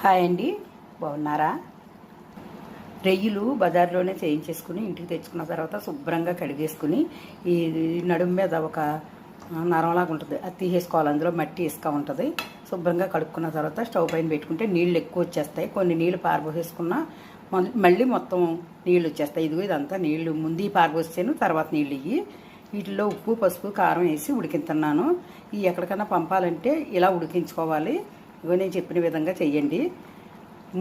Hi అండి, బాగున్నారా? రెయ్యలు బజార్లోనే చేయించేసుకుని ఇంటికి తెచ్చుకున్న తర్వాత శుభ్రంగా కడిగేసుకుని ఈ నడుము మీద ఒక నరంలాగా ఉంటుంది, అది తీసేసుకోవాలి. అందులో మట్టి ఇసుక ఉంటుంది. శుభ్రంగా కడుక్కున్న తర్వాత స్టవ్ పైన పెట్టుకుంటే నీళ్ళు ఎక్కువ వచ్చేస్తాయి. కొన్ని నీళ్ళు పారబోసేసుకున్నా మళ్ళీ మొత్తం నీళ్ళు వచ్చేస్తాయి. ఇదంతా నీళ్ళు ముందు పారబోసాను, తర్వాత నీళ్ళు ఇవి. వీటిలో ఉప్పు, పసుపు, కారం వేసి ఉడికిస్తున్నాను. ఈ ఎక్కడికైనా పంపాలంటే ఇలా ఉడికించుకోవాలి. ఇగో నేను చెప్పిన విధంగా చెయ్యండి.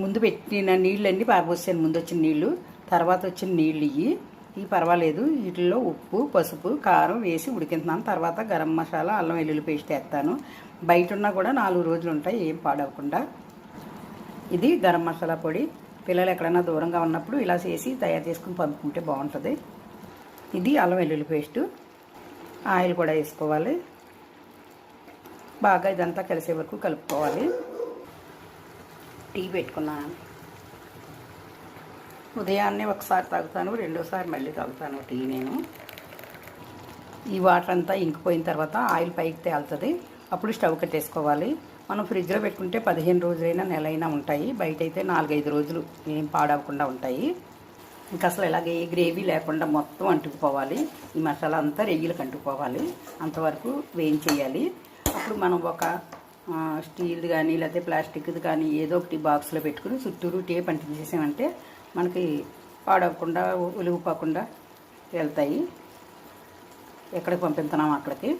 ముందు పెట్టిన నీళ్ళన్నీ పారబోసాను. ముందు వచ్చిన నీళ్ళు, తర్వాత వచ్చిన నీళ్ళు ఇవి పర్వాలేదు. వీటిల్లో ఉప్పు, పసుపు, కారం వేసి ఉడికిస్తున్నాను. తర్వాత గరం మసాలా, అల్లం వెల్లుల్లి పేస్ట్ వేస్తాను. బయట ఉన్నా కూడా 4 రోజులు ఉంటాయి, ఏం పాడవకుండా. ఇది గరం మసాలా పొడి. పిల్లలు ఎక్కడైనా దూరంగా ఉన్నప్పుడు ఇలా చేసి తయారు చేసుకుని పంపుకుంటే బాగుంటుంది. ఇది అల్లం వెల్లుల్లి పేస్టు. ఆయిల్ కూడా వేసుకోవాలి. బాగా ఇదంతా కలిసే వరకు కలుపుకోవాలి. టీ పెట్టుకున్నాను. ఉదయాన్నే ఒకసారి తాగుతాను, రెండోసారి మళ్ళీ తాగుతాను టీ నేను. ఈ వాటర్ అంతా ఇంకిపోయిన తర్వాత ఆయిల్ పైకి తేలుతుంది. అప్పుడు స్టవ్ కట్టేసుకోవాలి. మనం ఫ్రిడ్జ్లో పెట్టుకుంటే 15 రోజులైనా, నెలైనా ఉంటాయి. బయట అయితే 4-5 రోజులు ఏం పాడవకుండా ఉంటాయి. ఇంకా అసలు ఇలాగే గ్రేవీ లేకుండా మొత్తం అంటుకుపోవాలి. ఈ మసాలా అంతా రెయ్యలకు అంటుకుపోవాలి. అంతవరకు వేయించేయాలి. అప్పుడు మనం ఒక స్టీల్ది కానీ లేకపోతే ప్లాస్టిక్ది కానీ ఏదో ఒకటి బాక్స్లో పెట్టుకుని చుట్టూరు టేప్ అంటించేసామంటే మనకి పాడవకుండా, ఒలిగిపోకుండా వెళ్తాయి. ఎక్కడికి పంపిస్తున్నాము అక్కడికి.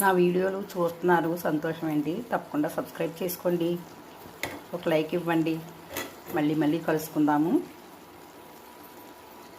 నా వీడియోలు చూస్తున్నారు, సంతోషమండి. తప్పకుండా సబ్స్క్రైబ్ చేసుకోండి, ఒక లైక్ ఇవ్వండి. మళ్ళీ కలుసుకుందాము.